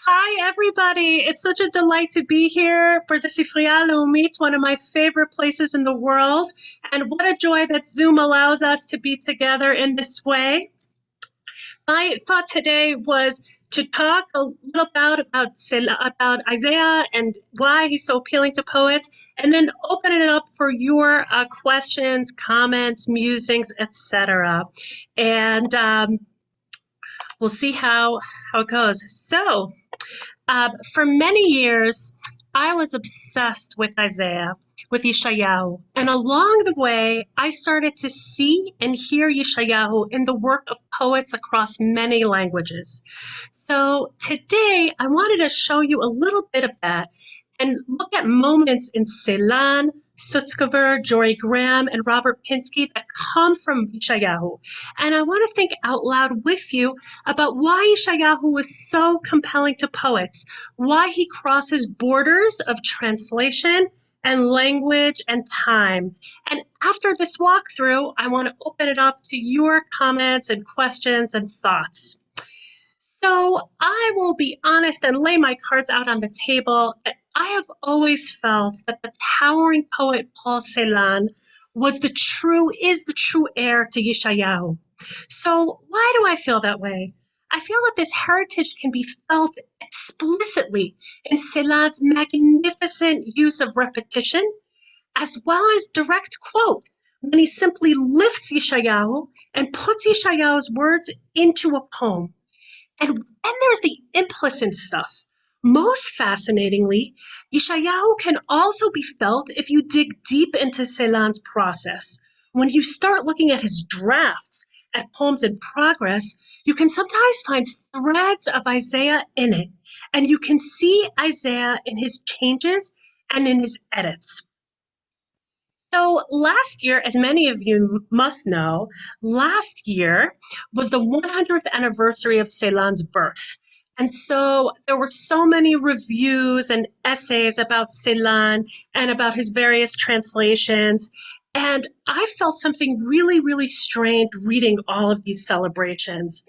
Hi, everybody. It's such a delight to be here for the Sifriya Leumit, one of my favorite places in the world. And what a joy that Zoom allows us to be together in this way. My thought today was to talk a little about Isaiah and why he's so appealing to poets, and then open it up for your questions, comments, musings, etc. And we'll see how it goes. For many years, I was obsessed with Isaiah, with Yeshayahu, and along the way, I started to see and hear Yeshayahu in the work of poets across many languages. So today, I wanted to show you a little bit of that and look at moments in Celan, Sutzkever, Dory Graham, and Robert Pinsky that come from Yeshayahu. And I want to think out loud with you about why Yeshayahu was so compelling to poets, why he crosses borders of translation and language and time. And after this walkthrough, I want to open it up to your comments and questions and thoughts. So I will be honest and lay my cards out on the table. I have always felt that the towering poet Paul Celan is the true heir to Yeshayahu. So why do I feel that way? I feel that this heritage can be felt explicitly in Celan's magnificent use of repetition, as well as direct quote, when he simply lifts Yeshayahu and puts Yeshayahu's words into a poem. And then there's the implicit stuff. Most fascinatingly, Yeshayahu can also be felt if you dig deep into Celan's process. When you start looking at his drafts, at poems in progress, you can sometimes find threads of Isaiah in it, and you can see Isaiah in his changes and in his edits. So last year, as many of you must know, last year was the 100th anniversary of Celan's birth. And so there were so many reviews and essays about Celan and about his various translations. And I felt something really, really strange reading all of these celebrations.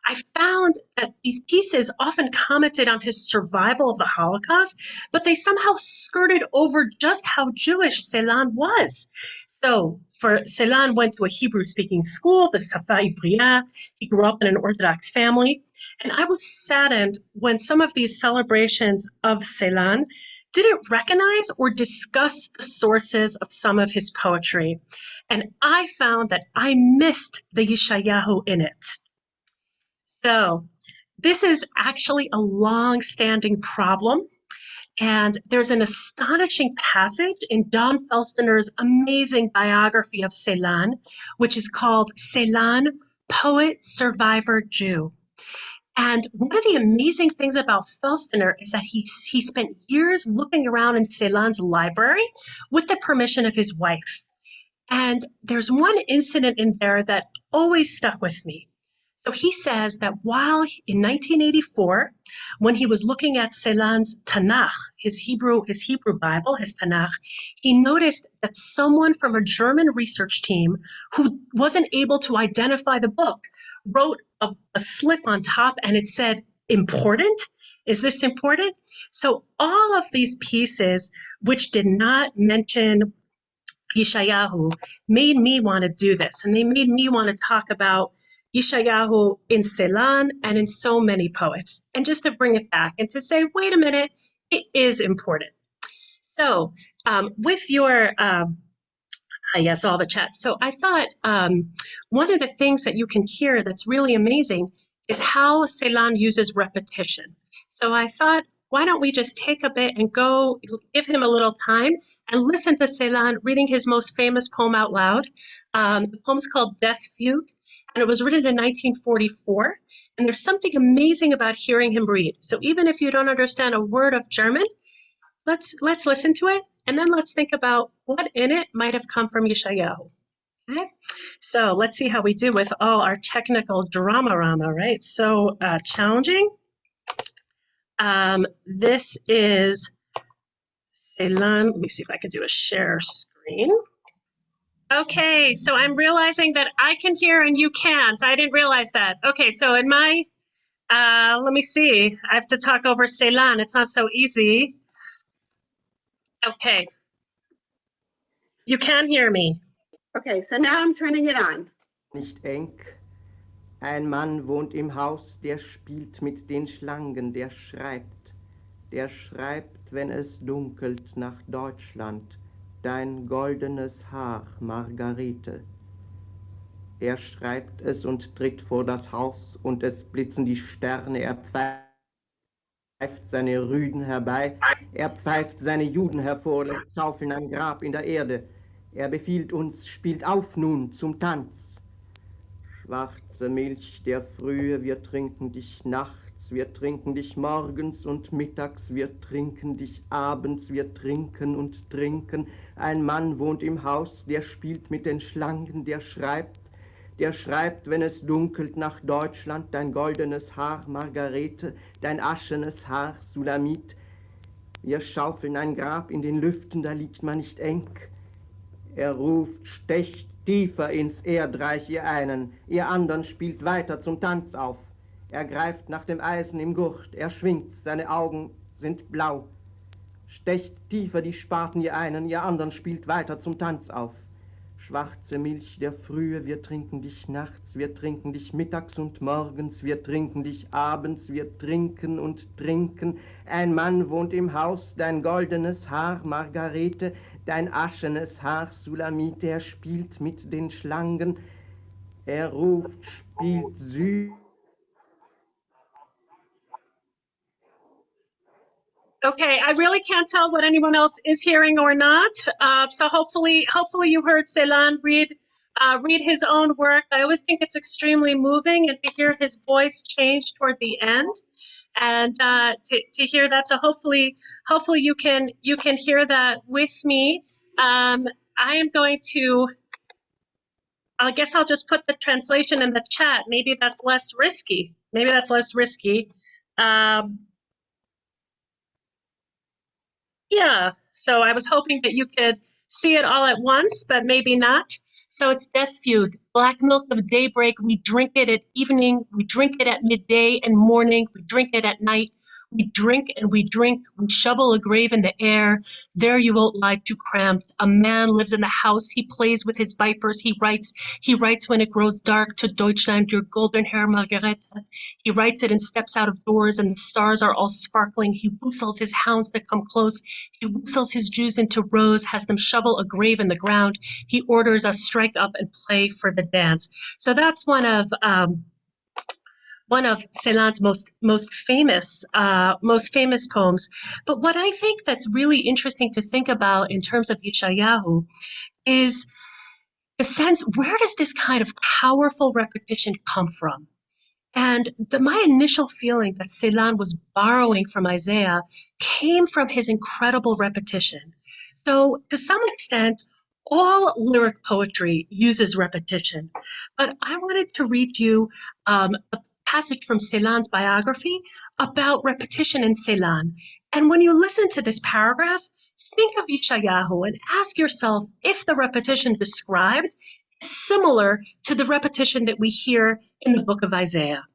I found that these pieces often commented on his survival of the Holocaust, but they somehow skirted over just how Jewish Celan was. So, for Celan went to a Hebrew-speaking school, the Safa Ivriya. He grew up in an Orthodox family. And I was saddened when some of these celebrations of Celan didn't recognize or discuss the sources of some of his poetry. And I found that I missed the Yeshayahu in it. So this is actually a long-standing problem, and there's an astonishing passage in Don Felstener's amazing biography of Celan, which is called Celan, Poet, Survivor, Jew. And one of the amazing things about Felstener is that he spent years looking around in Celan's library with the permission of his wife. And there's one incident in there that always stuck with me. So he says that while in 1984, when he was looking at Celan's Tanakh, his Hebrew Bible, his Tanakh, he noticed that someone from a German research team who wasn't able to identify the book wrote a slip on top, and it said, important? Is this important? So all of these pieces, which did not mention Yeshayahu, made me want to do this. And they made me want to talk about Yeshayahu in Celan and in so many poets. And just to bring it back and to say, wait a minute, it is important. So with your, yes, all the chat. So I thought one of the things that you can hear that's really amazing is how Celan uses repetition. So I thought, why don't we just take a bit and go give him a little time and listen to Celan reading his most famous poem out loud. The poem's called Death Fugue, and it was written in 1944. And there's something amazing about hearing him read. So even if you don't understand a word of German, let's listen to it, and then let's think about what in it might have come from Yeshayahu. Okay? So let's see how we do with all our technical drama-rama, right? So challenging. This is Celan. Let me see if I can do a share screen. Okay, so I'm realizing that I can hear and you can't. I didn't realize that. Okay, so in my Let me see. I have to talk over Ceylan. It's not so easy. Okay. You can hear me. Okay, so now I'm turning it on. Nicht eng. Ein Mann wohnt im Haus, der spielt mit den Schlangen, der schreibt, wenn es dunkelt nach Deutschland, dein goldenes Haar, Margarete. Er schreibt es und tritt vor das Haus, und es blitzen die Sterne, er pfeift seine Rüden herbei, er pfeift seine Juden hervor, lässt schaufeln ein Grab in der Erde. Er befiehlt uns, spielt auf nun zum Tanz. Schwarze Milch der Frühe, wir trinken dich nachts, wir trinken dich morgens und mittags, wir trinken dich abends, wir trinken und trinken. Ein Mann wohnt im Haus, der spielt mit den Schlangen, der schreibt, wenn es dunkelt nach Deutschland, dein goldenes Haar, Margarete, dein aschenes Haar, Sulamit. Wir schaufeln ein Grab in den Lüften, da liegt man nicht eng. Er ruft, stecht tiefer ins Erdreich, ihr einen, ihr andern spielt weiter zum Tanz auf. Er greift nach dem Eisen im Gurt, er schwingt, seine Augen sind blau. Stecht tiefer die Spaten, ihr einen, ihr andern spielt weiter zum Tanz auf. Schwarze Milch der Frühe, wir trinken dich nachts, wir trinken dich mittags und morgens, wir trinken dich abends, wir trinken und trinken. Ein Mann wohnt im Haus, dein goldenes Haar, Margarete, dein aschenes Haar, Sulamite, er spielt mit den Schlangen, er ruft, spielt süß. Okay, I really can't tell what anyone else is hearing or not. So hopefully you heard Ceylan read his own work. I always think it's extremely moving, and to hear his voice change toward the end, and to hear that. So hopefully you can hear that with me. I am going to. I guess I'll just put the translation in the chat. Maybe that's less risky. Yeah, so I was hoping that you could see it all at once, but maybe not. So it's Death Feud, black milk of daybreak. We drink it at evening. We drink it at midday and morning. We drink it at night. We drink and we drink. We shovel a grave in the air. There you won't lie too cramped. A man lives in the house. He plays with his vipers. He writes when it grows dark to Deutschland, your golden hair, Margarete. He writes it and steps out of doors, and the stars are all sparkling. He whistles his hounds to come close. He whistles his Jews into rows, has them shovel a grave in the ground. He orders us strike up and play for the dance. So that's one of Ceylan's most famous poems. But what I think that's really interesting to think about in terms of Yeshayahu is the sense, where does this kind of powerful repetition come from? And my initial feeling that Ceylan was borrowing from Isaiah came from his incredible repetition. So to some extent, all lyric poetry uses repetition. But I wanted to read you a passage from Ceylan's biography about repetition in Ceylan. And when you listen to this paragraph, think of Yeshayahu and ask yourself if the repetition described is similar to the repetition that we hear in the book of Isaiah.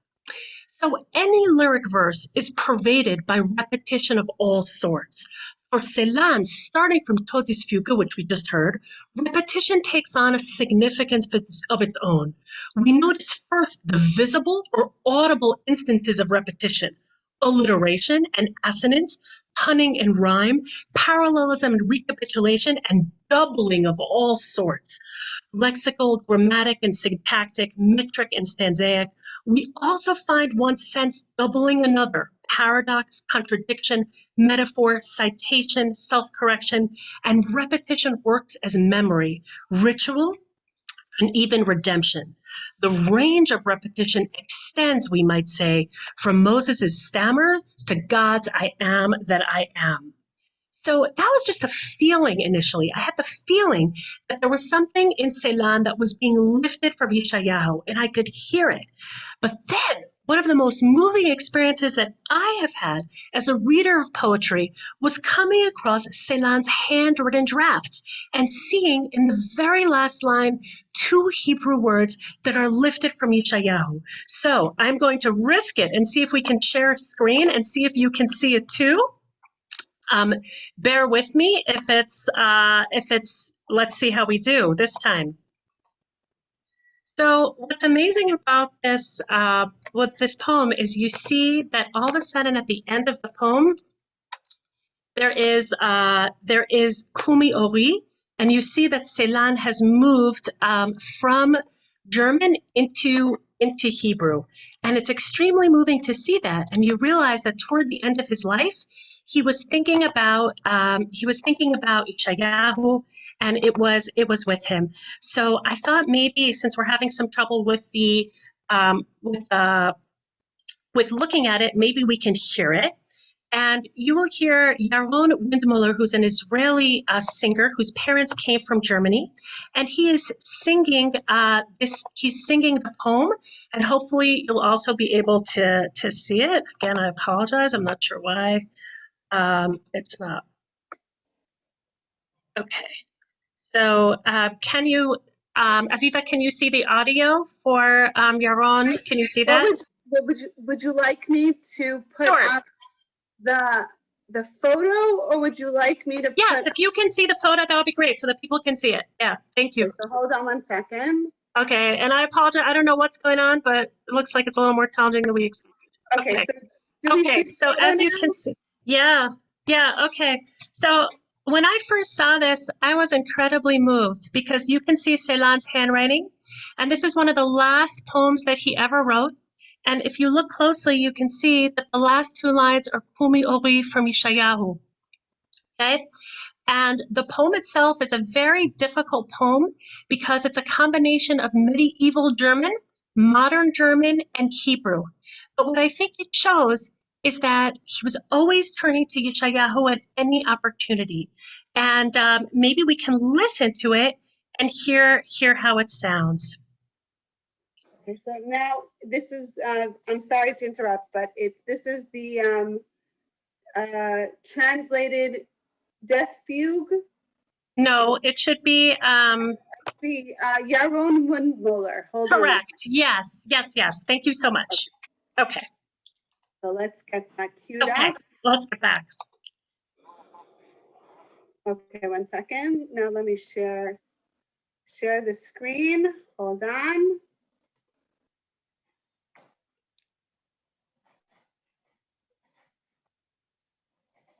So any lyric verse is pervaded by repetition of all sorts. For Ceylan, starting from Totis Fuga, which we just heard, repetition takes on a significance of its own. We notice first the visible or audible instances of repetition: alliteration and assonance, punning and rhyme, parallelism and recapitulation, and doubling of all sorts. Lexical, grammatic, and syntactic, metric, and stanzaic. We also find one sense doubling another: paradox, contradiction, metaphor, citation, self-correction, and repetition works as memory, ritual, and even redemption. The range of repetition extends, we might say, from Moses' stammer to God's I am that I am. So that was just a feeling initially. I had the feeling that there was something in Ceylan that was being lifted from Yeshayahu, and I could hear it. But then one of the most moving experiences that I have had as a reader of poetry was coming across Celan's handwritten drafts and seeing in the very last line 2 Hebrew words that are lifted from Yeshayahu. So I'm going to risk it and see if we can share a screen and see if you can see it too. Bear with me if it's, let's see how we do this time. So what's amazing about this, with this poem is you see that all of a sudden at the end of the poem, there is Kumi Ori, and you see that Celan has moved from German into Hebrew. And it's extremely moving to see that. And you realize that toward the end of his life, he was thinking about Yeshayahu, and it was with him. So I thought maybe since we're having some trouble with with looking at it, maybe we can hear it. And you will hear Yaron Windmuller, who's an Israeli singer whose parents came from Germany, and he is singing He's singing the poem, and hopefully you'll also be able to see it. Again, I apologize. I'm not sure why it's not. Okay. So can you, Aviva, can you see the audio for Yaron? Can you see that? Would you like me to put Sure. up the photo, or would you like me to Yes, put... if you can see the photo, that would be great so that people can see it. Yeah, thank you. Okay, so hold on one second. Okay, and I apologize. I don't know what's going on, but it looks like it's a little more challenging than we expected. Okay, Okay. so do we see Okay, the so photo as you now? can see, yeah, okay. So when I first saw this, I was incredibly moved because you can see Celan's handwriting, and this is one of the last poems that he ever wrote. And if you look closely, you can see that the last 2 lines are Kumi Ori from Yeshayahu. Okay? And the poem itself is a very difficult poem because it's a combination of medieval German, modern German, and Hebrew. But what I think it shows is that he was always turning to Yeshayahu at any opportunity. And maybe we can listen to it and hear how it sounds. Okay, so now this is, I'm sorry to interrupt, but this is the translated Death Fugue. No, it should be See, Yaron Windmuller. Hold on. correct. Yes. Thank you so much. Okay. So let's get that queued Okay. up. Let's get back. Okay, one second. Now let me share the screen. Hold on.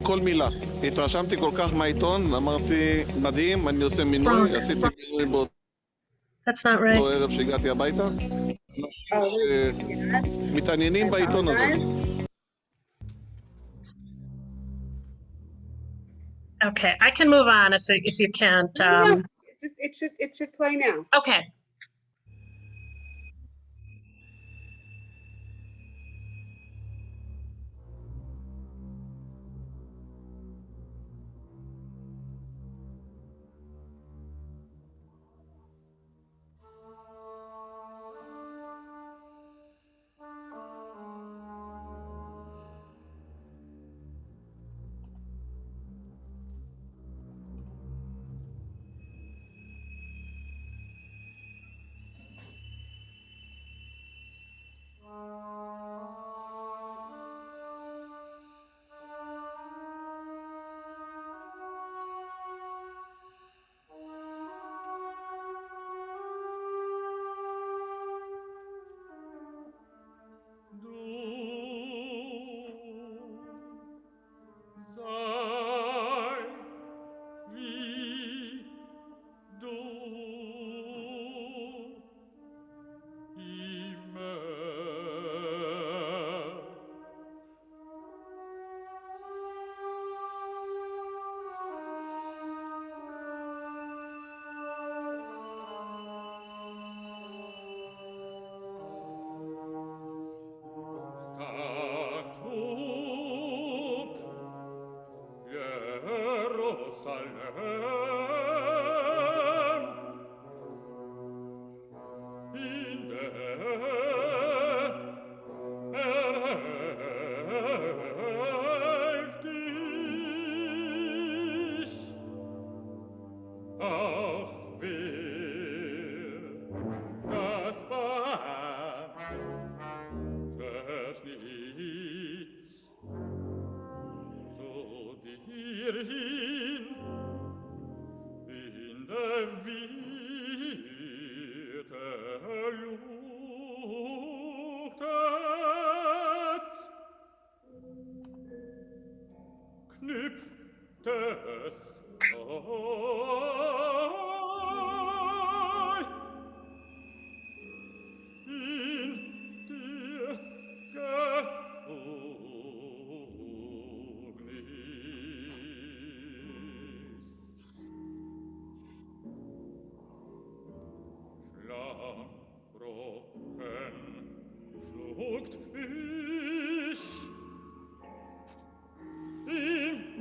כל מילה. התרשמתי כל כך מהעיתון, אמרתי, מדהים, אני עושה מינוי, עשיתי מינוי באותו That's not right. ערב שהגעתי הביתה. מתעניינים בעיתון הזה. Okay, I can move on if you can't. It should play now. Okay. hin in der weite Luft knüpft es neu in dir Schlangbrochen schluckt ich im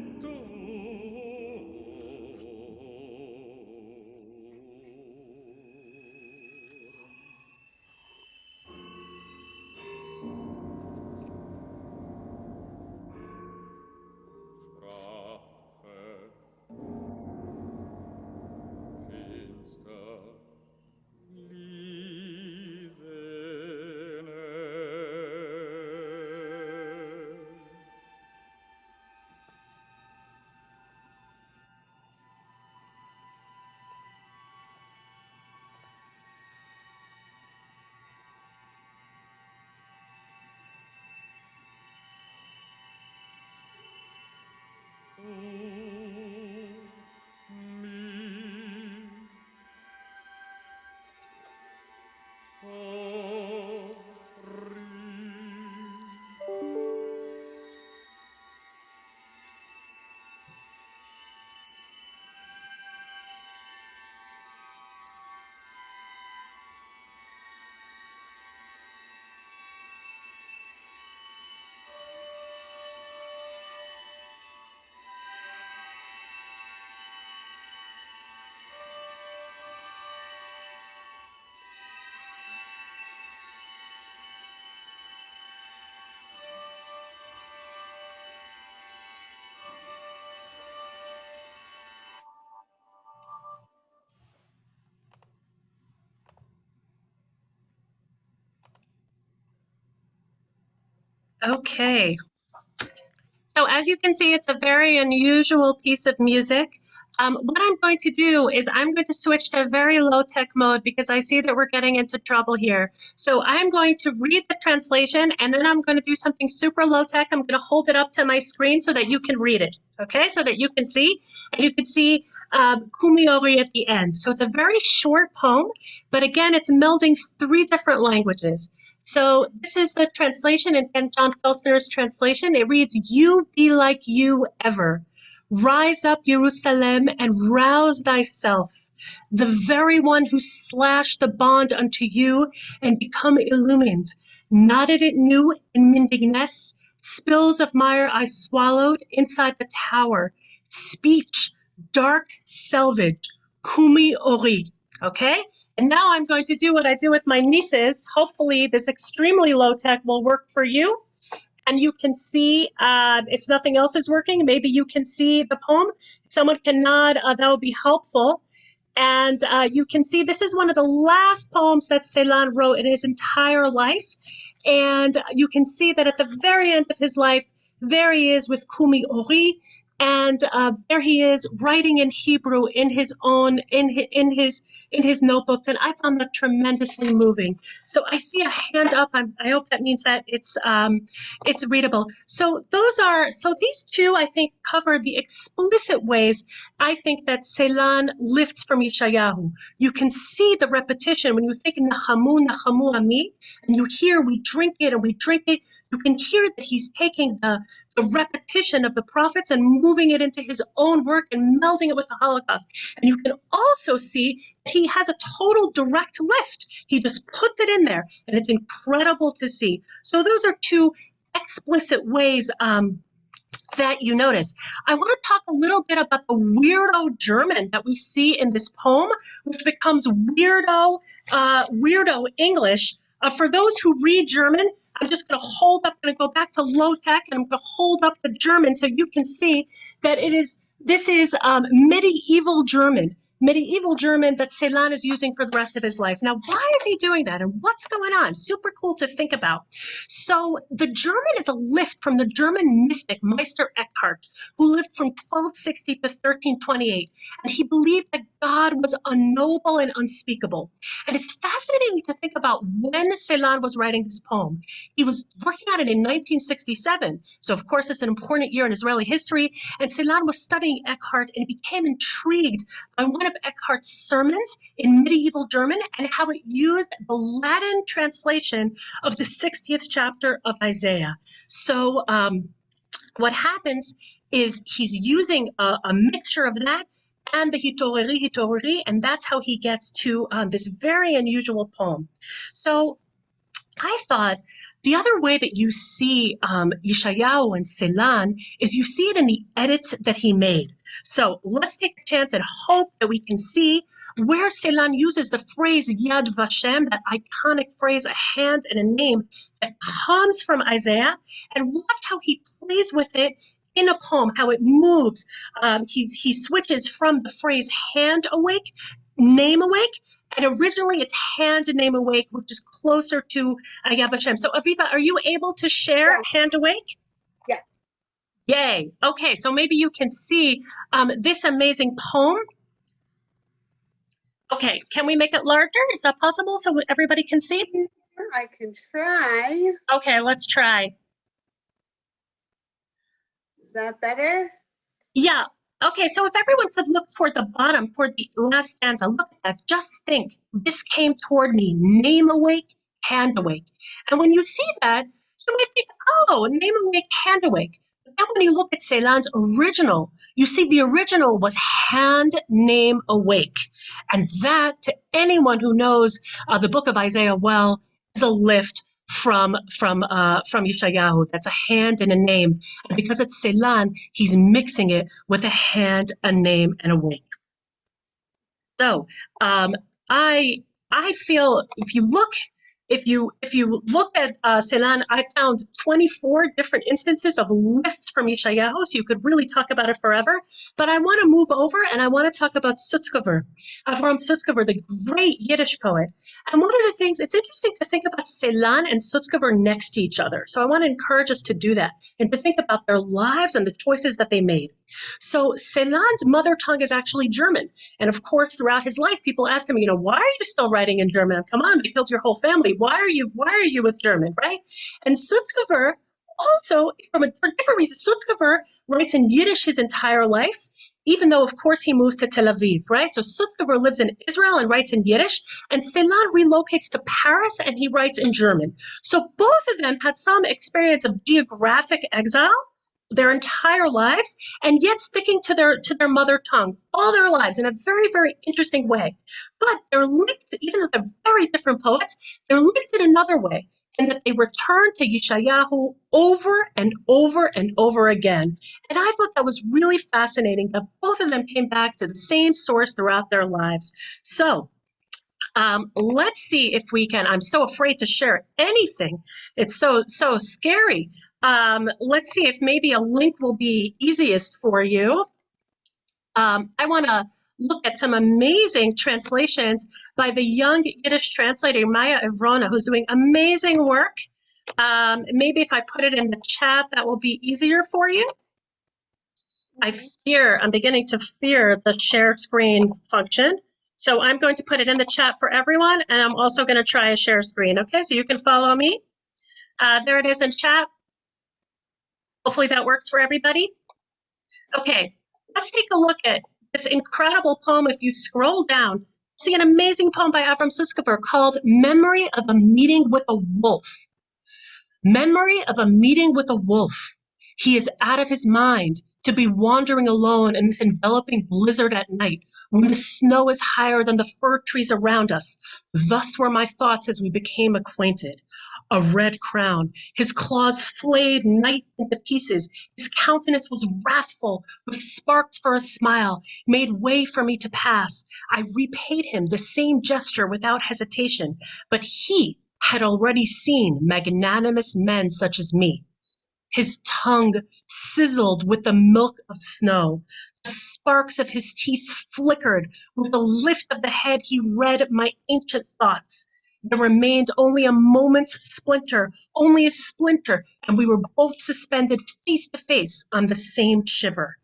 Okay. So as you can see, it's a very unusual piece of music. What I'm going to do is I'm going to switch to a very low-tech mode because I see that we're getting into trouble here. So I'm going to read the translation, and then I'm going to do something super low-tech. I'm going to hold it up to my screen so that you can read it, okay? So that you can see, and you can see Kumiori at the end. So it's a very short poem, but again, it's melding 3 different languages. So this is the translation in John Felsner's translation. It reads, "You be like you ever. Rise up, Jerusalem, and rouse thyself, the very one who slashed the bond unto you and become illumined. Knotted it new in Mindigness, spills of mire I swallowed inside the tower. Speech, dark selvage, Kumi Ori." Okay? And now I'm going to do what I do with my nieces. Hopefully this extremely low tech will work for you. And you can see, if nothing else is working, maybe you can see the poem. If someone can nod, that would be helpful. And you can see this is one of the last poems that Celan wrote in his entire life. And you can see that at the very end of his life, there he is with Kumi Ori. And there he is writing in Hebrew in his own, in his notebooks, and I found that tremendously moving. So I see a hand up. I hope that means that it's readable. So these 2, I think, cover the explicit ways I think that Celan lifts from Yeshayahu. You can see the repetition when you think Nachamu, Nachamu Ami, and you hear we drink it and we drink it. You can hear that he's taking the repetition of the prophets and moving it into his own work and melding it with the Holocaust. And you can also see he has a total direct lift. He just puts it in there, and it's incredible to see. So those are 2 explicit ways that you notice. I want to talk a little bit about the weirdo German that we see in this poem, which becomes weirdo English. For those who read German, I'm just going to go back to low tech, and I'm going to hold up the German so you can see that this is medieval German. medieval German that Celan is using for the rest of his life. Now, why is he doing that and what's going on? Super cool to think about. So the German is a lift from the German mystic Meister Eckhart, who lived from 1260 to 1328. And he believed that God was unknowable and unspeakable. And it's fascinating to think about when Celan was writing this poem. He was working on it in 1967. So of course, it's an important year in Israeli history. And Celan was studying Eckhart and became intrigued by one of Eckhart's sermons in medieval German and how it used the Latin translation of the 60th chapter of Isaiah. So what happens is he's using a mixture of that and the Hitoreri, and that's how he gets to this very unusual poem. So I thought the other way that you see Yeshayahu and Celan is you see it in the edits that he made. So let's take a chance and hope that we can see where Celan uses the phrase Yad Vashem, that iconic phrase, a hand and a name that comes from Isaiah, and watch how he plays with it in a poem, how it moves. He switches from the phrase hand awake, name awake, and originally it's hand and name awake, which is closer to Yad Vashem. So Aviva, are you able to share hand awake? Yeah. Yay. Okay, so maybe you can see this amazing poem. Okay, can we make it larger? Is that possible so everybody can see? I can try. Okay, let's try. Is that better? Yeah. Okay, so if everyone could look toward the bottom, toward the last stanza, look at that. Just think, this came toward me, name awake, hand awake. And when you see that, you might think, oh, name awake, hand awake. But then when you look at Celan's original, you see the original was hand, name awake. And that, to anyone who knows the book of Isaiah well, is a lift from Yeshayahu. That's a hand and a name. And because it's Celan, he's mixing it with a hand, a name, and a wake. So I feel if you look at Celan, I found 24 different instances of lifts from Yeshayahu, so you could really talk about it forever. But I want to move over and I want to talk about Sutzkever, Avram Sutzkever, the great Yiddish poet. And one of the things, it's interesting to think about Celan and Sutzkever next to each other. So I want to encourage us to do that and to think about their lives and the choices that they made. So Celan's mother tongue is actually German. And of course, throughout his life, people asked him, why are you still writing in German? Come on, they killed your whole family. Why are you with German, right? And Sutzkever also, for different reasons, Sutzkever writes in Yiddish his entire life, even though, of course, he moves to Tel Aviv, right? So Sutzkever lives in Israel and writes in Yiddish, and Celan relocates to Paris and he writes in German. So both of them had some experience of geographic exile their entire lives, and yet sticking to their mother tongue all their lives in a very, very interesting way. But they're linked, even though they're very different poets, they're linked in another way, in that they return to Yeshayahu over and over and over again. And I thought that was really fascinating that both of them came back to the same source throughout their lives. So let's see if we can. I'm so afraid to share anything. It's so scary. Let's see if maybe a link will be easiest for you. I want to look at some amazing translations by the young Yiddish translator, Maya Evrona, who's doing amazing work. Maybe if I put it in the chat, that will be easier for you. I'm beginning to fear the share screen function. So I'm going to put it in the chat for everyone, and I'm also going to try a share screen, okay? So you can follow me. There it is in chat. Hopefully that works for everybody. Okay, let's take a look at this incredible poem. If you scroll down, see an amazing poem by Avram Sutzkever called Memory of a Meeting with a Wolf. Memory of a meeting with a wolf. He is out of his mind to be wandering alone in this enveloping blizzard at night when the snow is higher than the fir trees around us. Thus were my thoughts as we became acquainted. A red crown, his claws flayed night into pieces. His countenance was wrathful, with sparks for a smile, made way for me to pass. I repaid him the same gesture without hesitation, but he had already seen magnanimous men such as me. His tongue sizzled with the milk of snow. The sparks of his teeth flickered. With a lift of the head, he read my ancient thoughts. There remained only a moment's splinter, only a splinter, and we were both suspended face to face on the same shiver.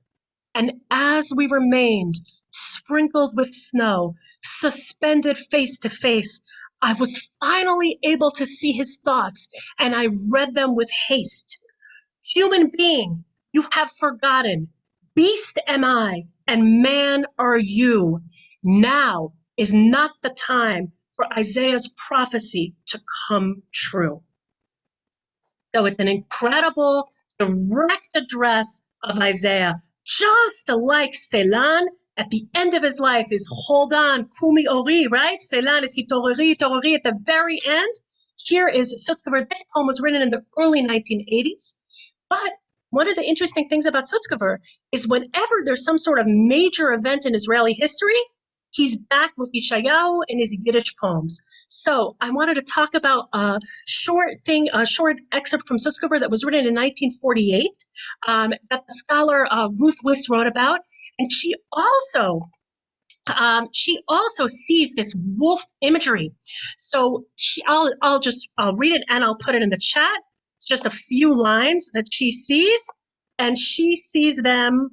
And as we remained, sprinkled with snow, suspended face to face, I was finally able to see his thoughts, and I read them with haste. Human being, you have forgotten. Beast am I, and man are you. Now is not the time for Isaiah's prophecy to come true. So it's an incredible, direct address of Isaiah, just like Selan at the end of his life is hold on, kumi ori, right? Selan is hitorori, torori at the very end. Here is Sutzkever. This poem was written in the early 1980s. But one of the interesting things about Sutzkever is whenever there's some sort of major event in Israeli history, he's back with Yeshayahu and his Yiddish poems. So I wanted to talk about a short excerpt from Sutzkever that was written in 1948 that the scholar Ruth Wiss wrote about. And she also sees this wolf imagery. So I'll read it and I'll put it in the chat. It's just a few lines that she sees, and she sees them.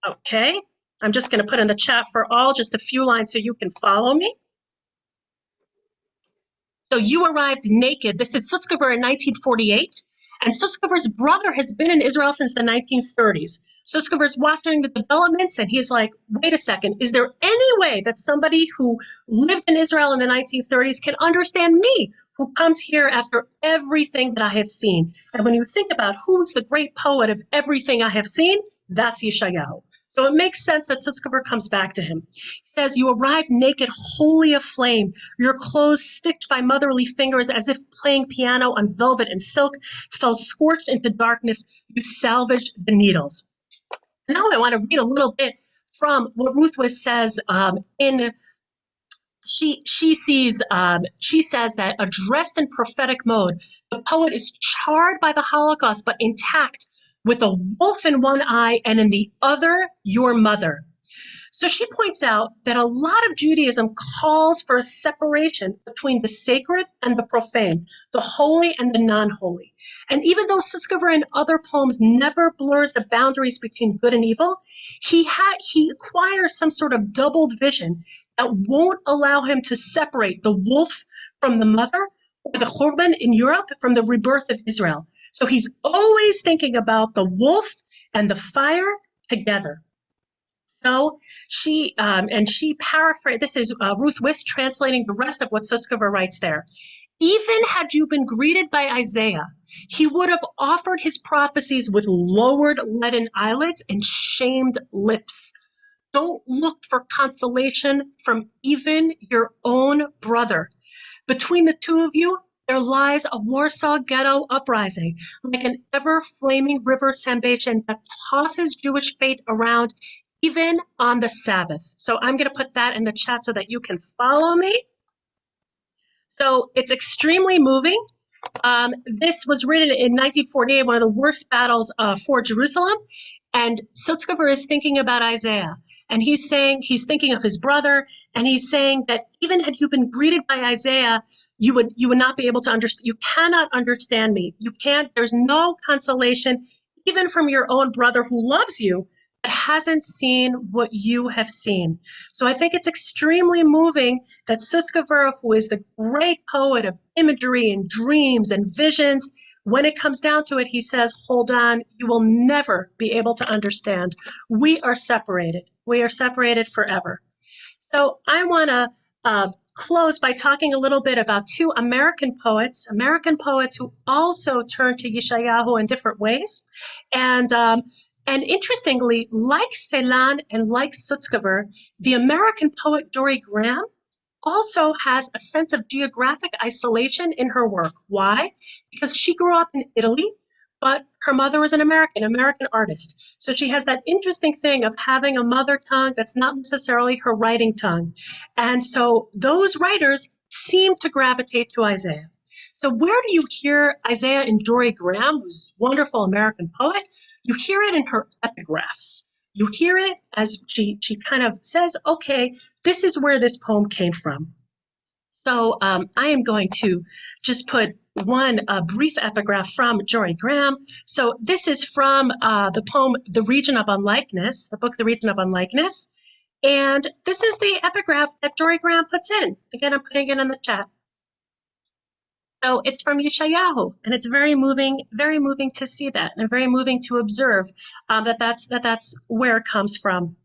Okay, I'm just going to put in the chat for all just a few lines so you can follow me. So you arrived naked. This is Sutzkever in 1948. And Sutzkever's brother has been in Israel since the 1930s. Sutzkever's watching the developments, and he's like, wait a second, is there any way that somebody who lived in Israel in the 1930s can understand me, who comes here after everything that I have seen? And when you think about who's the great poet of everything I have seen, that's Yeshayahu. So it makes sense that Sutzkever comes back to him. He says, you arrived naked, wholly aflame, your clothes sticked by motherly fingers as if playing piano on velvet and silk, fell scorched into darkness, you salvaged the needles. Now I want to read a little bit from what Ruth Wiss says she says that addressed in prophetic mode, the poet is charred by the Holocaust, but intact, with a wolf in one eye and in the other, your mother. So she points out that a lot of Judaism calls for a separation between the sacred and the profane, the holy and the non-holy. And even though Sutzkever in other poems never blurs the boundaries between good and evil, he acquires some sort of doubled vision that won't allow him to separate the wolf from the mother, or the Churban in Europe from the rebirth of Israel. So he's always thinking about the wolf and the fire together. So she paraphrased, this is Ruth Wiss translating the rest of what Sutzkever writes there. Even had you been greeted by Isaiah, he would have offered his prophecies with lowered leaden eyelids and shamed lips. Don't look for consolation from even your own brother. Between the two of you, there lies a Warsaw Ghetto uprising, like an ever-flaming river Sambation that tosses Jewish fate around even on the Sabbath. So I'm going to put that in the chat so that you can follow me. So it's extremely moving. This was written in 1948, one of the worst battles for Jerusalem. And Sutzkever is thinking about Isaiah. And he's thinking of his brother. And he's saying that even had you been greeted by Isaiah, you would not be able to understand. You cannot understand me. You can't. There's no consolation, even from your own brother who loves you, that hasn't seen what you have seen. So I think it's extremely moving that Sutzkever, who is the great poet of imagery and dreams and visions, when it comes down to it, he says, hold on, you will never be able to understand. We are separated. We are separated forever. So I want to close by talking a little bit about two American poets who also turn to Yeshayahu in different ways. And interestingly, like Celan and like Sutzkever, the American poet Dory Graham also has a sense of geographic isolation in her work. Why? Because she grew up in Italy, but her mother was an American artist. So she has that interesting thing of having a mother tongue that's not necessarily her writing tongue. And so those writers seem to gravitate to Isaiah. So where do you hear Isaiah in Dory Graham, who's a wonderful American poet? You hear it in her epigraphs. You hear it as she kind of says, okay, this is where this poem came from. So I am going to just put one brief epigraph from Dory Graham. So this is from the poem, The Region of Unlikeness, the book, The Region of Unlikeness. And this is the epigraph that Dory Graham puts in. Again, I'm putting it in the chat. So it's from Yeshayahu, and it's very moving to see that, and very moving to observe that's where it comes from.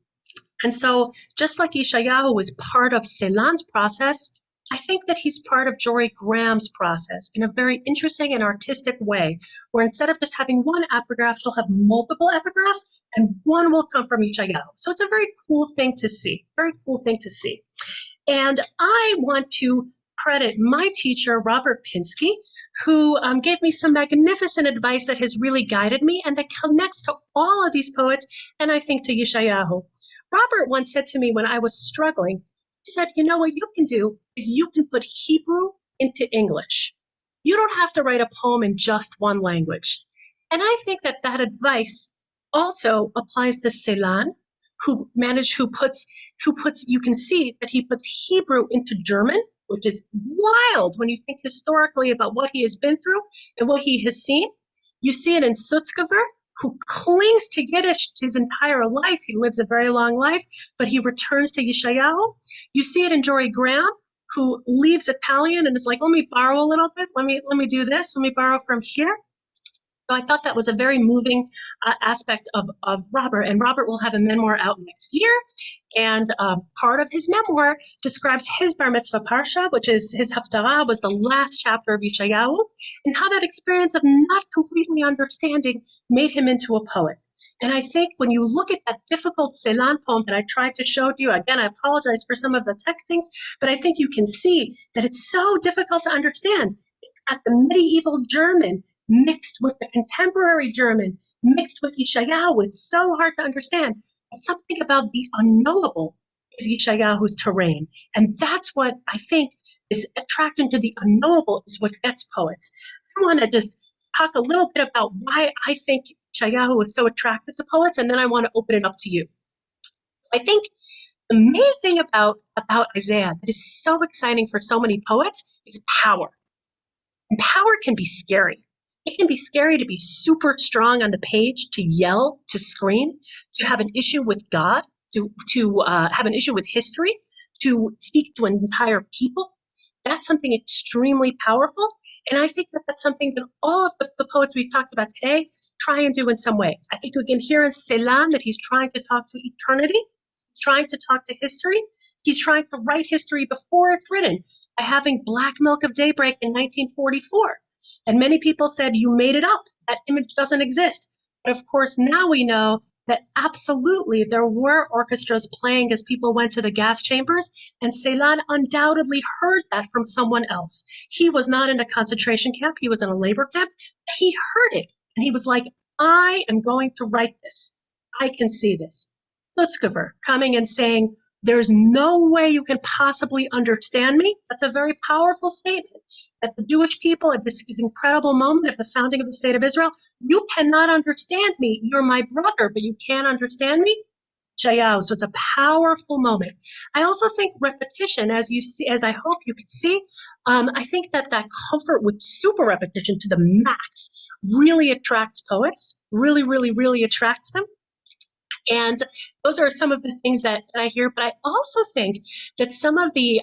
And so, just like Yeshayahu was part of Celan's process, I think that he's part of Dory Graham's process in a very interesting and artistic way, where instead of just having one epigraph, she'll have multiple epigraphs, and one will come from Yeshayahu. So it's a very cool thing to see, And I want to credit my teacher, Robert Pinsky, who gave me some magnificent advice that has really guided me and that connects to all of these poets, and I think to Yeshayahu. Robert once said to me when I was struggling, he said, you know what you can do is you can put Hebrew into English. You don't have to write a poem in just one language. And I think that that advice also applies to Celan, who puts, you can see that he puts Hebrew into German, which is wild when you think historically about what he has been through and what he has seen. You see it in Sutzkever, who clings to Yiddish his entire life. He lives a very long life, but he returns to Yeshayahu. You see it in Dory Graham, who leaves Italian and is like, let me borrow a little bit. Let me do this. Let me borrow from here. So I thought that was a very moving aspect of Robert. And Robert will have a memoir out next year. And part of his memoir describes his bar mitzvah parsha, which is his haftarah, was the last chapter of Yeshayahu, and how that experience of not completely understanding made him into a poet. And I think when you look at that difficult Celan poem that I tried to show you, again, I apologize for some of the tech things, but I think you can see that it's so difficult to understand. It's got the medieval German mixed with the contemporary German, mixed with Yeshayahu. It's so hard to understand. But something about the unknowable is Yeshayahu's terrain. And that's what I think is attracting to the unknowable is what gets poets. I want to just talk a little bit about why I think Yeshayahu is so attractive to poets, and then I want to open it up to you. I think the main thing about Isaiah that is so exciting for so many poets is power. And power can be scary. It can be scary to be super strong on the page, to yell, to scream, to have an issue with God, to have an issue with history, to speak to an entire people. That's something extremely powerful. And I think that that's something that all of the poets we've talked about today try and do in some way. I think we can hear in Celan that he's trying to talk to eternity. He's trying to talk to history. He's trying to write history before it's written by having Black Milk of Daybreak in 1944. And many people said, you made it up. That image doesn't exist. But of course, now we know that absolutely there were orchestras playing as people went to the gas chambers, and Celan undoubtedly heard that from someone else. He was not in a concentration camp. He was in a labor camp. But he heard it, and he was like, I am going to write this. I can see this. Sutzkever coming and saying, there's no way you can possibly understand me. That's a very powerful statement. That the Jewish people at this incredible moment of the founding of the State of Israel, you cannot understand me. You're my brother, but you can't understand me. Yeshayahu. So it's a powerful moment. I also think repetition, as you see, as I hope you can see, I think that comfort with super repetition to the max really attracts poets. Really attracts them. And those are some of the things that I hear. But I also think that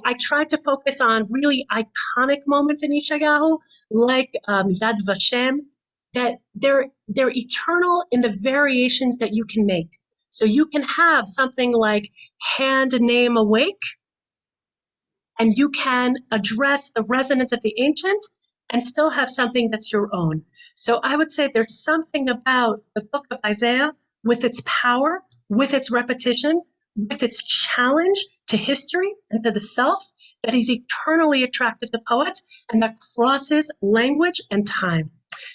I tried to focus on really iconic moments in Yeshayahu, like Yad Vashem, that they're eternal in the variations that you can make. So you can have something like hand, name, awake, and you can address the resonance of the ancient and still have something that's your own. So I would say there's something about the book of Isaiah with its power, with its repetition, with its challenge to history and to the self, that is eternally attractive to poets and that crosses language and time.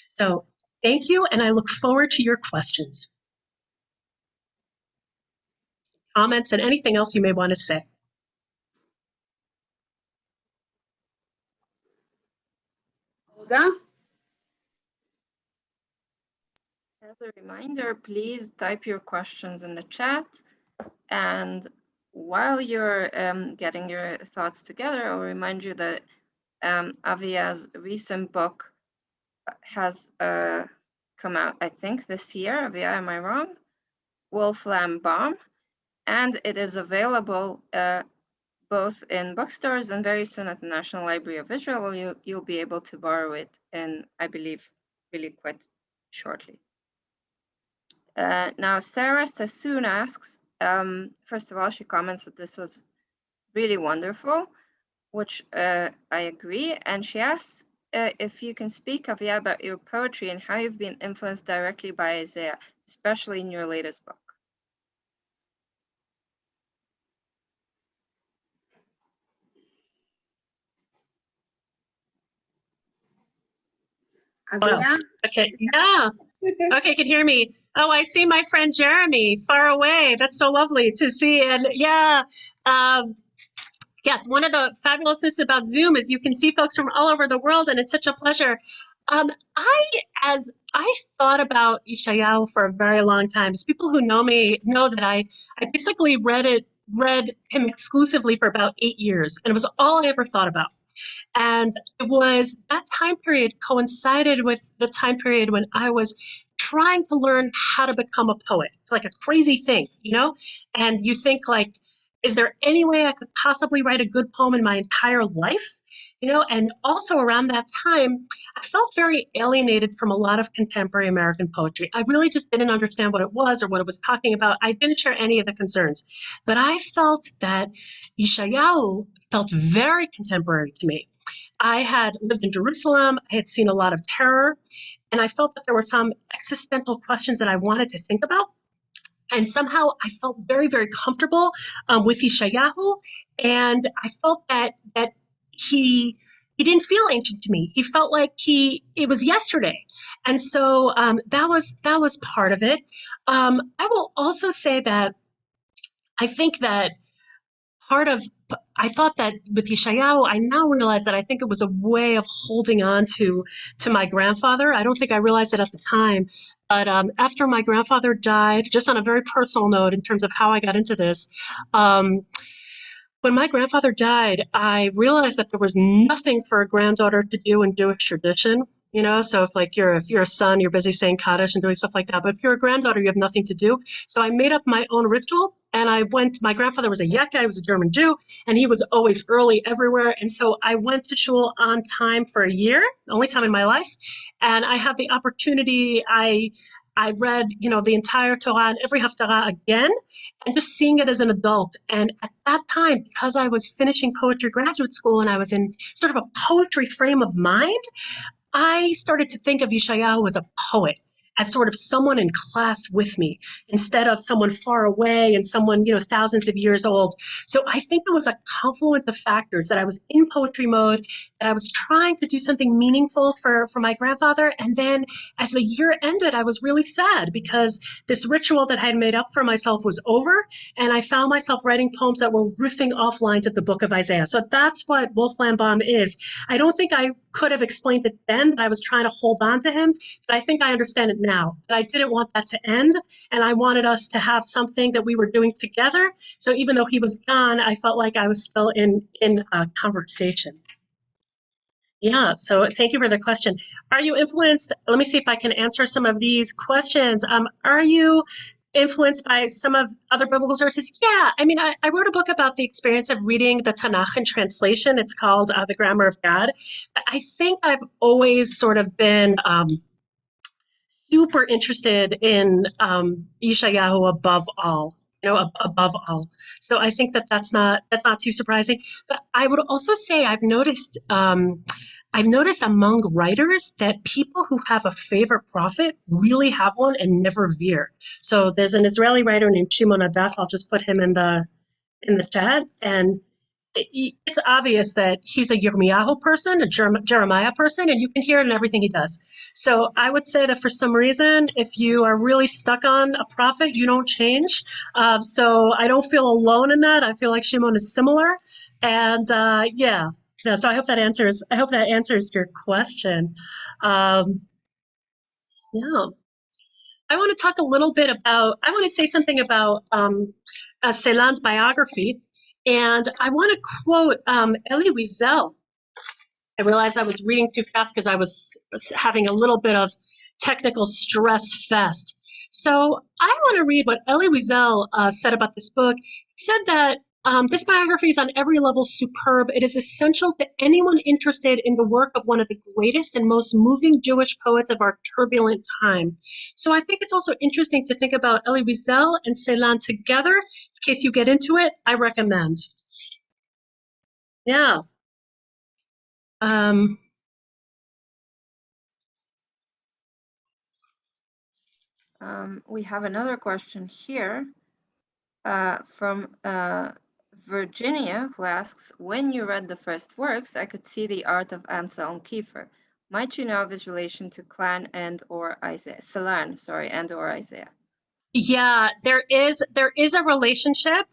So thank you, and I look forward to your questions, comments, and anything else you may want to say. Olga? As a reminder, please type your questions in the chat. And while you're getting your thoughts together, I'll remind you that Aviya's recent book has come out, I think, this year. Aviya, am I wrong? Wolfram Bomb. And it is available both in bookstores and very soon at the National Library of Israel. You'll be able to borrow it in, I believe, really quite shortly. Now, Sarah Sassoon asks, first of all, she comments that this was really wonderful, which I agree. And she asks if you can speak, Aviya, about your poetry and how you've been influenced directly by Isaiah, especially in your latest book. Aviya? Okay, yeah. Okay, you can hear me. Oh, I see my friend Jeremy far away. That's so lovely to see. And yeah, yes, one of the fabulousness about Zoom is you can see folks from all over the world, and it's such a pleasure. As I thought about Yeshayahu for a very long time. As people who know me know that I basically read him exclusively for about 8 years, and it was all I ever thought about. And it was that time period coincided with the time period when I was trying to learn how to become a poet. It's like a crazy thing, you know? And you think like, is there any way I could possibly write a good poem in my entire life? You know, and also around that time, I felt very alienated from a lot of contemporary American poetry. I really just didn't understand what it was or what it was talking about. I didn't share any of the concerns. But I felt that Yeshayahu felt very contemporary to me. I had lived in Jerusalem, I had seen a lot of terror, and I felt that there were some existential questions that I wanted to think about. And somehow I felt very, very comfortable with Yeshayahu, and I felt that he didn't feel ancient to me. He felt like it was yesterday, and so that was part of it. I will also say that I think that I thought that with Yeshayahu, I now realize that I think it was a way of holding on to my grandfather. I don't think I realized it at the time, but after my grandfather died, just on a very personal note in terms of how I got into this, when my grandfather died, I realized that there was nothing for a granddaughter to do in Jewish tradition. You know, so if you're a son, you're busy saying Kaddish and doing stuff like that. But if you're a granddaughter, you have nothing to do. So I made up my own ritual, and my grandfather was a Yekka, he was a German Jew, and he was always early everywhere. And so I went to shul on time for a year, the only time in my life. And I had the opportunity, I read, the entire Torah and every Haftarah again, and just seeing it as an adult. And at that time, because I was finishing poetry graduate school and I was in sort of a poetry frame of mind, I started to think of Yeshayahu as a poet, as sort of someone in class with me, instead of someone far away and someone, thousands of years old. So I think it was a confluence of factors that I was in poetry mode, that I was trying to do something meaningful for my grandfather. And then as the year ended, I was really sad because this ritual that I had made up for myself was over. And I found myself writing poems that were riffing off lines of the book of Isaiah. So that's what Wolfram Baum is. I don't think I could have explained it then, but I was trying to hold on to him. But I think I understand it now. But I didn't want that to end, and I wanted us to have something that we were doing together. So even though he was gone, I felt like I was still in a conversation. Yeah, so thank you for the question. Are you influenced? Let me see if I can answer some of these questions. Are you influenced by some of other biblical sources? Yeah, I mean, I wrote a book about the experience of reading the Tanakh in translation. It's called The Grammar of God. I think I've always sort of been super interested in Yeshayahu above all. Above all. So I think that's not too surprising. But I would also say I've noticed among writers that people who have a favorite prophet really have one and never veer. So there's an Israeli writer named Shimon Adaf. I'll just put him in the chat, and it's obvious that he's a Yirmiyahu person, a Jeremiah person, and you can hear it in everything he does. So I would say that for some reason, if you are really stuck on a prophet, you don't change. So I don't feel alone in that. I feel like Shimon is similar. And yeah, Yeah, so I hope that answers your question. Yeah. I want to talk a little bit about, I want to say something about Celan's biography. And I want to quote Elie Wiesel. I realized I was reading too fast because I was having a little bit of technical stress fest. So I want to read what Elie Wiesel said about this book. He said that this biography is on every level superb. It is essential to anyone interested in the work of one of the greatest and most moving Jewish poets of our turbulent time. So I think it's also interesting to think about Elie Wiesel and Celan together. In case you get into it, I recommend. Yeah. We have another question here from Virginia, who asks, when you read the first works, I could see the art of Anselm Kiefer. Might you know of his relation to Celan and or Isaiah? Yeah, there is a relationship.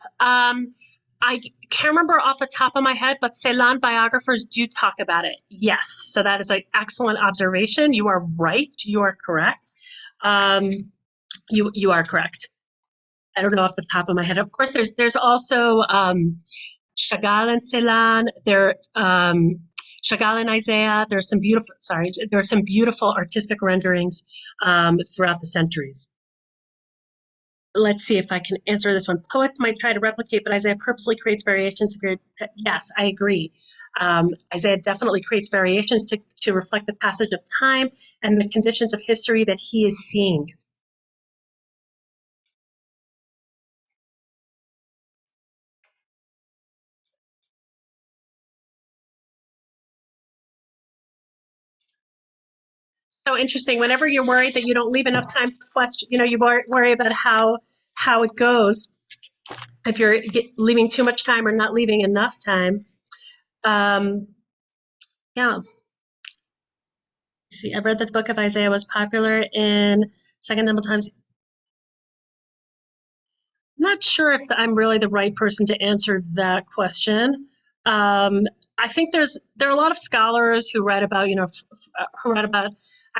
I can't remember off the top of my head, but Celan biographers do talk about it. Yes, so that is an excellent observation. You are right. You are correct. You are correct. I don't know off the top of my head. Of course, there's also Chagall and Celan. Chagall and Isaiah. There's some beautiful artistic renderings throughout the centuries. Let's see if I can answer this one. Poets might try to replicate, but Isaiah purposely creates variations. Yes, I agree. Isaiah definitely creates variations to reflect the passage of time and the conditions of history that he is seeing. So interesting. Whenever you're worried that you don't leave enough time for question, you worry about how it goes. If you're leaving too much time or not leaving enough time. Yeah. See, I read that the book of Isaiah was popular in Second Temple times. I'm not sure if I'm really the right person to answer that question. I think there are a lot of scholars who write about,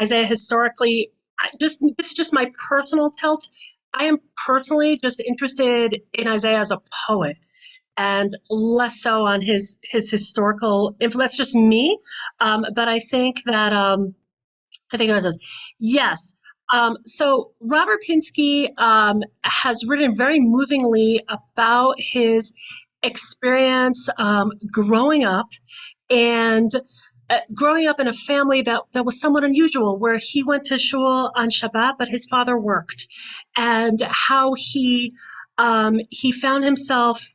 Isaiah historically. This is just my personal tilt. I am personally just interested in Isaiah as a poet, and less so on his historical influence. That's just me. But I think that it was this. Yes. So Robert Pinsky has written very movingly about his experience growing up and growing up in a family that was somewhat unusual, where he went to shul on Shabbat, but his father worked, and how he found himself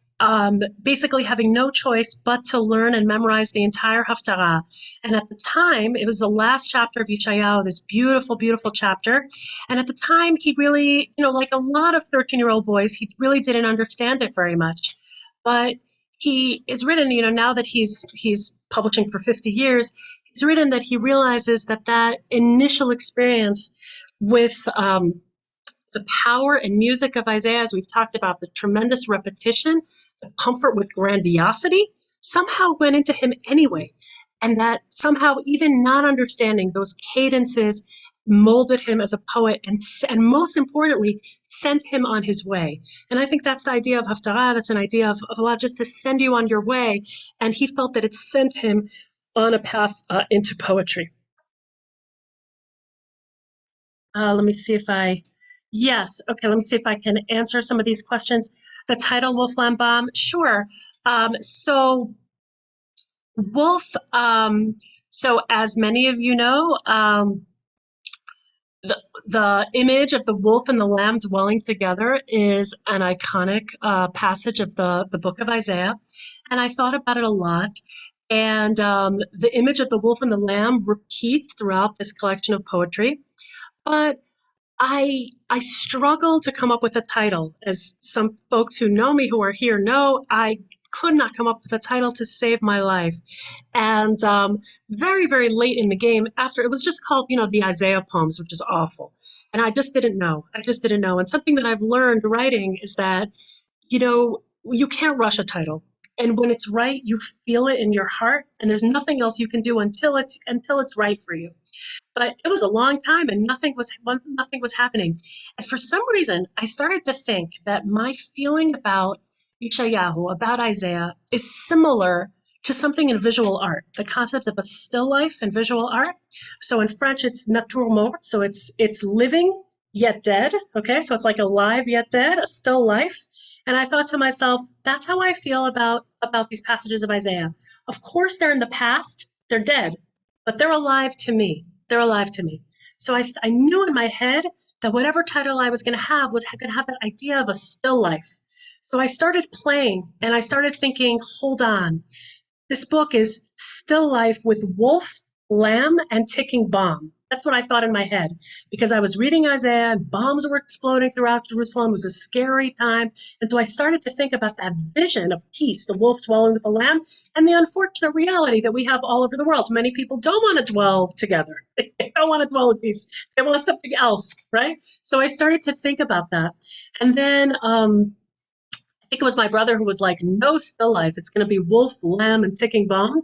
basically having no choice but to learn and memorize the entire Haftarah. And at the time, it was the last chapter of Yeshayahu, this beautiful, beautiful chapter. And at the time, he really, like a lot of 13-year-old boys, he really didn't understand it very much. But he is written, now that he's publishing for 50 years, he's written that he realizes that initial experience with the power and music of Isaiah, as we've talked about, the tremendous repetition, the comfort with grandiosity, somehow went into him anyway. And that somehow, even not understanding those cadences, molded him as a poet and most importantly, sent him on his way. And I think that's the idea of Haftarah. That's an idea of Allah just to send you on your way. And he felt that it sent him on a path into poetry. Let me see if yes. Okay, let me see if I can answer some of these questions. The title, Wolf Lambaum, sure. So Wolf, so as many of you know, the image of the wolf and the lamb dwelling together is an iconic passage of the book of Isaiah. And I thought about it a lot. And the image of the wolf and the lamb repeats throughout this collection of poetry. But I struggle to come up with a title. As some folks who know me who are here know, I could not come up with a title to save my life. And very, very late in the game, after it was just called, the Isaiah poems, which is awful. And I just didn't know. And something that I've learned writing is that, you can't rush a title. And when it's right, you feel it in your heart, and there's nothing else you can do until it's right for you. But it was a long time, and nothing was happening. And for some reason, I started to think that my feeling about Yeshayahu, about Isaiah, is similar to something in visual art, the concept of a still life in visual art. So in French, it's nature morte, so it's living yet dead. Okay, so it's like alive yet dead, a still life. And I thought to myself, that's how I feel about these passages of Isaiah. Of course, they're in the past, they're dead, but they're alive to me. They're alive to me. So I knew in my head that whatever title I was going to have was going to have that idea of a still life. So I started playing, and I started thinking, hold on. This book is still life with wolf, lamb, and ticking bomb. That's what I thought in my head, because I was reading Isaiah and bombs were exploding throughout Jerusalem. It was a scary time. And so I started to think about that vision of peace, the wolf dwelling with the lamb, and the unfortunate reality that we have all over the world. Many people don't want to dwell together. They don't want to dwell in peace. They want something else, right? So I started to think about that. And then I think it was my brother who was like, no still life. It's going to be wolf, lamb, and ticking bomb.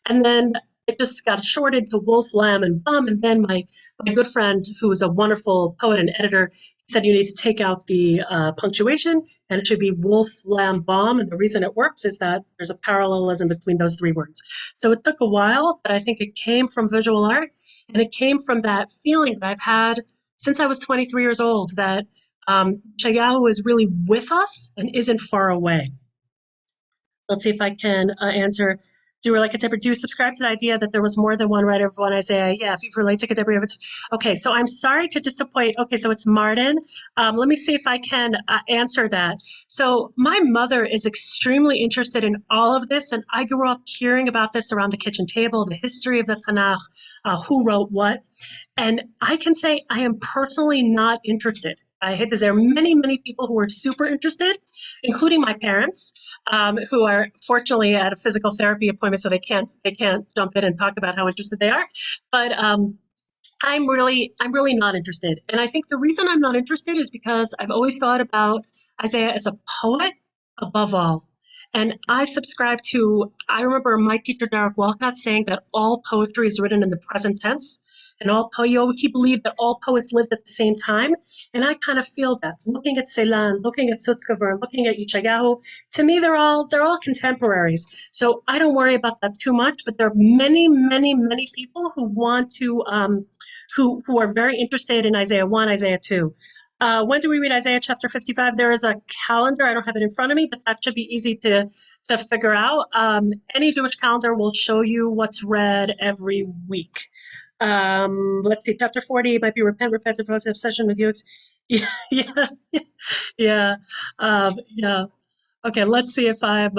And then it just got shorted to wolf, lamb, and bomb. And then my good friend, who is a wonderful poet and editor, said you need to take out the punctuation, and it should be wolf, lamb, bomb. And the reason it works is that there's a parallelism between those three words. So it took a while, but I think it came from visual art, and it came from that feeling that I've had since I was 23 years old, that Yeshayahu is really with us and isn't far away. Let's see if I can answer. Do you subscribe to the idea that there was more than one writer of one Isaiah? Yeah, if you relate to Kadebri. Okay, so I'm sorry to disappoint. Okay, so it's Martin. Let me see if I can answer that. So my mother is extremely interested in all of this, and I grew up hearing about this around the kitchen table, the history of the Tanakh, who wrote what. And I can say I am personally not interested. There are many, many people who are super interested, including my parents, who are fortunately at a physical therapy appointment, so they can't jump in and talk about how interested they are. But I'm really not interested. And I think the reason I'm not interested is because I've always thought about Isaiah as a poet above all. And I remember my teacher, Derek Walcott, saying that all poetry is written in the present tense. And he believed that all poets lived at the same time. And I kind of feel that. Looking at Celan, looking at Sutzkever, looking at Yeshayahu, to me, they're all contemporaries. So I don't worry about that too much, but there are many, many, many people who want to, who are very interested in Isaiah 1, Isaiah 2. When do we read Isaiah chapter 55? There is a calendar. I don't have it in front of me, but that should be easy to figure out. Any Jewish calendar will show you what's read every week. Let's see, chapter 40 might be repent, obsession with you. Yeah, yeah. Okay, let's see if I'm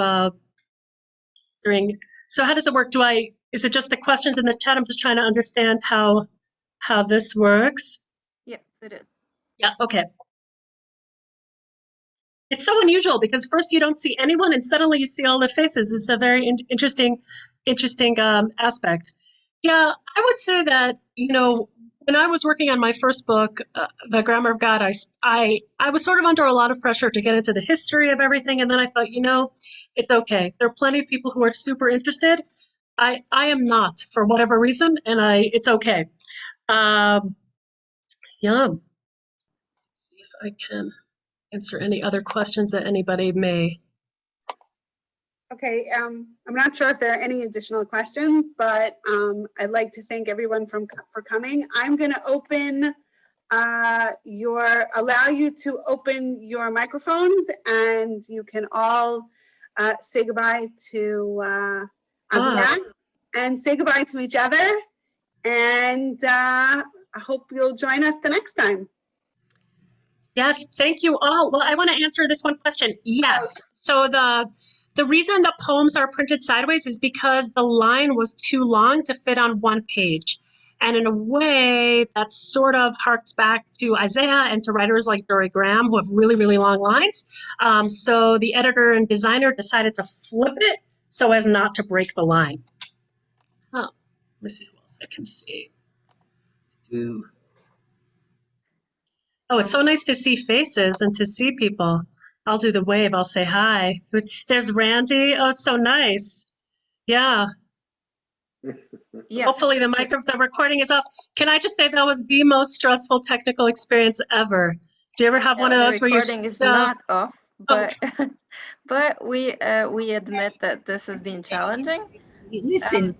answering. So how does it work? Is it just the questions in the chat? I'm just trying to understand how this works. Yes, it is. Yeah, okay. It's so unusual because first you don't see anyone and suddenly you see all the faces. It's a very interesting aspect. Yeah, I would say that, when I was working on my first book, The Grammar of God, I was sort of under a lot of pressure to get into the history of everything. And then I thought, it's okay. There are plenty of people who are super interested. I am not, for whatever reason, and it's okay. Yeah. Let's see if I can answer any other questions that anybody may. Okay, I'm not sure if there are any additional questions, but I'd like to thank everyone for coming. I'm going to allow you to open your microphones, and you can all say goodbye to Aviya and say goodbye to each other. And I hope you'll join us the next time. Yes, thank you all. Well, I want to answer this one question. Yes. So the reason the poems are printed sideways is because the line was too long to fit on one page. And in a way, that sort of harks back to Isaiah and to writers like Dory Graham, who have really, really long lines. So the editor and designer decided to flip it so as not to break the line. Oh, let me see who else I can see. Oh, it's so nice to see faces and to see people. I'll do the wave. I'll say hi. There's Randy. Oh, it's so nice. Yeah. Yes. Hopefully the recording is off. Can I just say that was the most stressful technical experience ever? Do you ever have one of those where you're recording is so... not off, but but we admit that this has been challenging. Listen.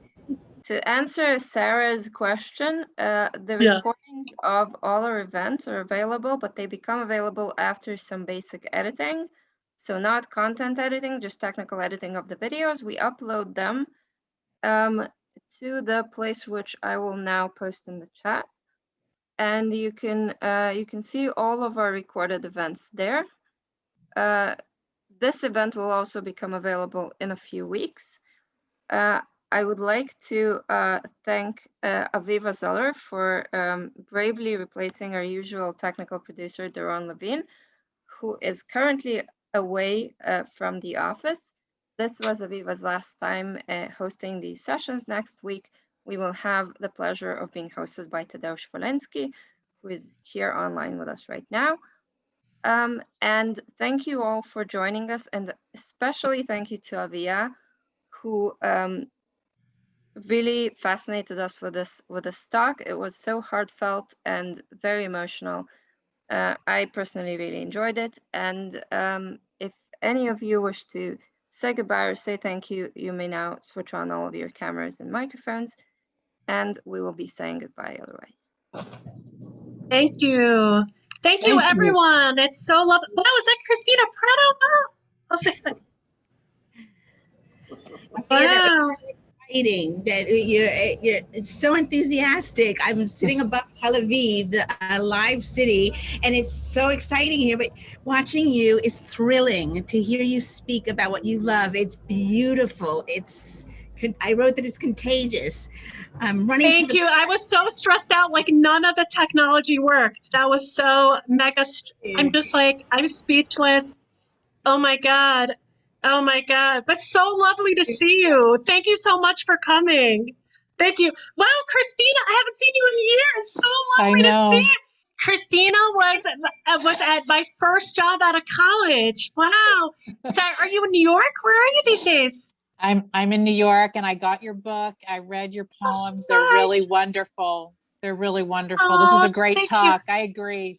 To answer Sarah's question, the Yeah. recordings of all our events are available, but they become available after some basic editing. So not content editing, just technical editing of the videos. We upload them to the place which I will now post in the chat. And you can see all of our recorded events there. This event will also become available in a few weeks. I would like to thank Aviva Zeller for bravely replacing our usual technical producer, Daron Levine, who is currently away from the office. This was Aviva's last time hosting these sessions. Next week, we will have the pleasure of being hosted by Tadeusz Wolensky, who is here online with us right now. And thank you all for joining us, and especially thank you to Aviya, who really fascinated us with this talk. It was so heartfelt and very emotional. I personally really enjoyed it. And if any of you wish to say goodbye or say thank you, you may now switch on all of your cameras and microphones, and we will be saying goodbye otherwise. Thank you. Thank you, everyone. It's so lovely. Wow, is that Christina Prato? Oh, I'll say that. Wow. That you're so enthusiastic. I'm sitting above Tel Aviv, the live city, and it's so exciting here. But watching you is thrilling to hear you speak about what you love. It's beautiful. I wrote that it's contagious. Thank you. I was so stressed out, like none of the technology worked. That was so mega. I'm just like, I'm speechless. Oh my God. Oh my God. But so lovely to see you. Thank you so much for coming. Thank you. Wow, Christina, I haven't seen you in years. So lovely to see you. Christina was at my first job out of college. Wow. So are you in New York? Where are you these days? I'm in New York, and I got your book. I read your poems. So They're really nice. wonderful. They're really wonderful. This is a great talk. I agree.